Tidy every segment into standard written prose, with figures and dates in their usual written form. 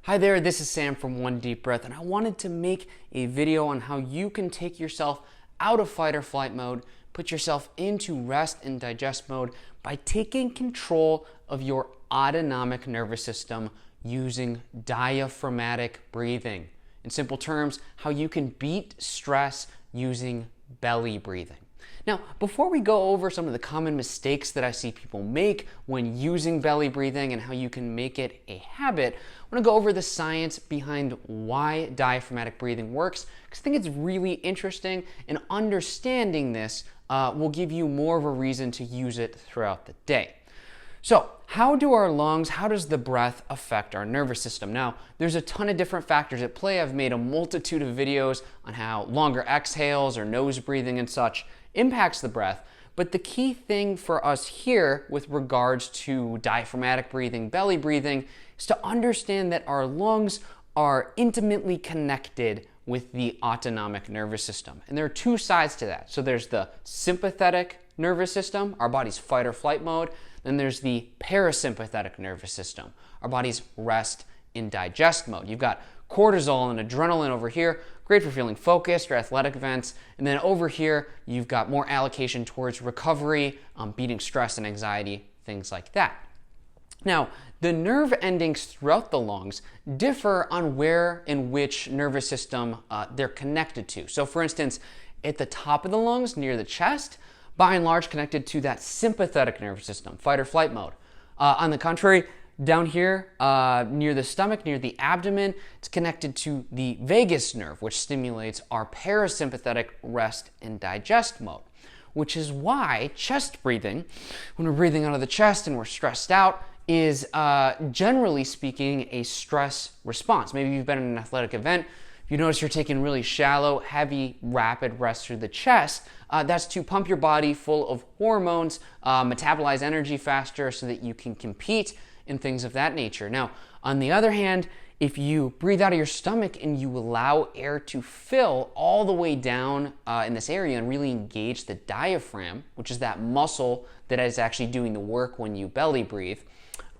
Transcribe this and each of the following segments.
Hi there, this is Sam from One Deep Breath, and I wanted to make a video on how you can take yourself out of fight or flight mode, put yourself into rest and digest mode by taking control of your autonomic nervous system using diaphragmatic breathing. In simple terms, how you can beat stress using belly breathing. Now, before we go over some of the common mistakes that I see people make when using belly breathing and how you can make it a habit, I want to go over the science behind why diaphragmatic breathing works, because I think it's really interesting, and understanding this will give you more of a reason to use it throughout the day. So, how does the breath affect our nervous system? Now, there's a ton of different factors at play. I've made a multitude of videos on how longer exhales or nose breathing and such impacts the breath, but the key thing for us here with regards to diaphragmatic breathing, belly breathing, is to understand that our lungs are intimately connected with the autonomic nervous system. And there are two sides to that. So there's the sympathetic nervous system, our body's fight or flight mode. Then there's the parasympathetic nervous system, our body's rest and digest mode. You've got cortisol and adrenaline over here, great for feeling focused or athletic events. And then over here, you've got more allocation towards recovery, beating stress and anxiety, things like that. Now, the nerve endings throughout the lungs differ on where in which nervous system they're connected to. So for instance, at the top of the lungs, near the chest, by and large connected to that sympathetic nervous system, fight or flight mode. On the contrary, down here near the stomach, near the abdomen, it's connected to the vagus nerve, which stimulates our parasympathetic rest and digest mode, which is why chest breathing, when we're breathing out of the chest and we're stressed out, is generally speaking a stress response. Maybe you've been in an athletic event, you notice you're taking really shallow, heavy, rapid breaths through the chest. That's to pump your body full of hormones, metabolize energy faster so that you can compete and things of that nature. Now, on the other hand, if you breathe out of your stomach and you allow air to fill all the way down in this area and really engage the diaphragm, which is that muscle that is actually doing the work when you belly breathe,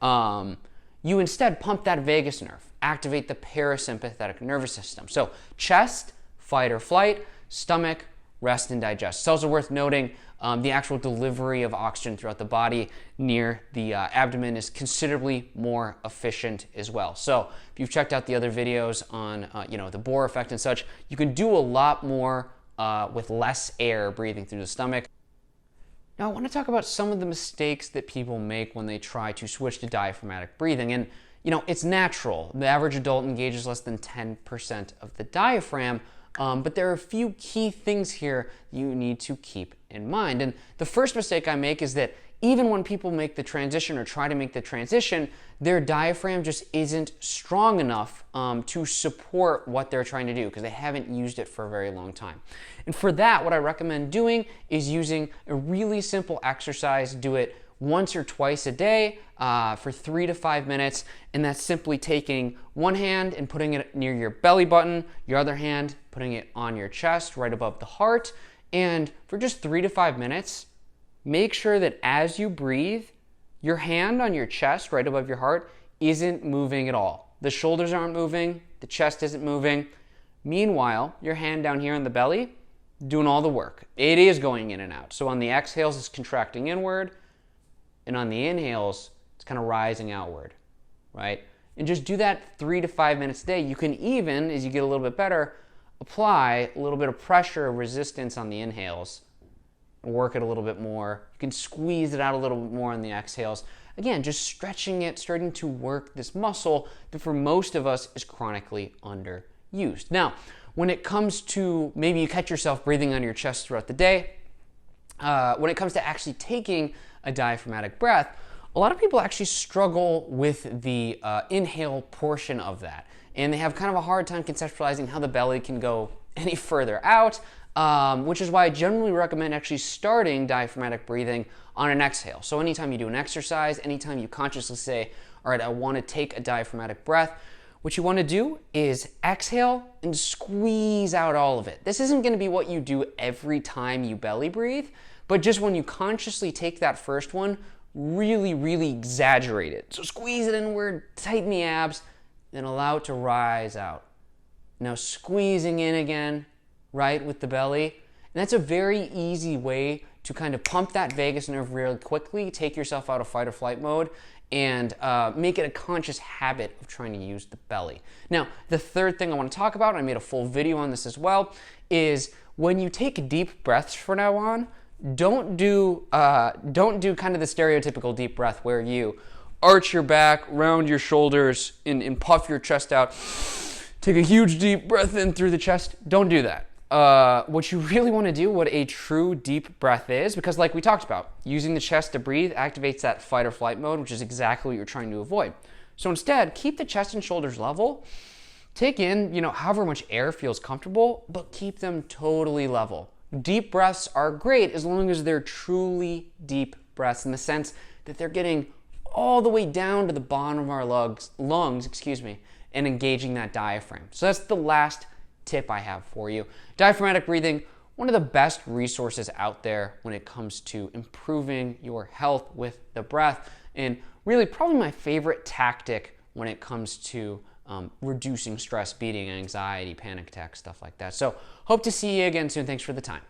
you instead pump that vagus nerve, activate the parasympathetic nervous system. So chest, fight or flight, stomach, rest and digest. It's also worth noting the actual delivery of oxygen throughout the body near the abdomen is considerably more efficient as well. So if you've checked out the other videos on the Bohr effect and such, you can do a lot more with less air breathing through the stomach. Now I want to talk about some of the mistakes that people make when they try to switch to diaphragmatic breathing. And it's natural. The average adult engages less than 10% of the diaphragm, but there are a few key things here you need to keep in mind. And the first mistake I make is that even when people make the transition or try to make the transition, their diaphragm just isn't strong enough to support what they're trying to do because they haven't used it for a very long time. And for that, what I recommend doing is using a really simple exercise. Do it once or twice a day for 3 to 5 minutes, and that's simply taking one hand and putting it near your belly button, your other hand putting it on your chest right above the heart, and for just 3 to 5 minutes, make sure that as you breathe, your hand on your chest right above your heart isn't moving at all. The shoulders aren't moving, the chest isn't moving. Meanwhile, your hand down here in the belly, doing all the work. It is going in and out. So on the exhales, it's contracting inward, and on the inhales, it's kind of rising outward, right? And just do that 3 to 5 minutes a day. You can even, as you get a little bit better, apply a little bit of pressure or resistance on the inhales and work it a little bit more. You can squeeze it out a little bit more on the exhales. Again, just stretching it, starting to work this muscle that for most of us is chronically underused. Now, when it comes to maybe you catch yourself breathing on your chest throughout the day, when it comes to actually taking a diaphragmatic breath, a lot of people actually struggle with the inhale portion of that. And they have kind of a hard time conceptualizing how the belly can go any further out, which is why I generally recommend actually starting diaphragmatic breathing on an exhale. So anytime you do an exercise, anytime you consciously say, all right, I want to take a diaphragmatic breath, what you want to do is exhale and squeeze out all of it. This isn't going to be what you do every time you belly breathe, but just when you consciously take that first one, really, really exaggerate it. So squeeze it inward, tighten the abs, then allow it to rise out. Now squeezing in again, right, with the belly. And that's a very easy way to kind of pump that vagus nerve really quickly, take yourself out of fight or flight mode, and make it a conscious habit of trying to use the belly. Now, the third thing I want to talk about, and I made a full video on this as well, is when you take deep breaths from now on, don't do kind of the stereotypical deep breath where you arch your back, round your shoulders, and puff your chest out. Take a huge deep breath in through the chest. Don't do that. What you really want to do, what a true deep breath is, because like we talked about, using the chest to breathe activates that fight or flight mode, which is exactly what you're trying to avoid. So instead, keep the chest and shoulders level. Take in, however much air feels comfortable, but keep them totally level. Deep breaths are great as long as they're truly deep breaths in the sense that they're getting all the way down to the bottom of our lungs, and engaging that diaphragm. So that's the last tip I have for you. Diaphragmatic breathing, one of the best resources out there when it comes to improving your health with the breath, and really probably my favorite tactic when it comes to reducing stress, beating anxiety, panic attacks, stuff like that. So hope to see you again soon. Thanks for the time.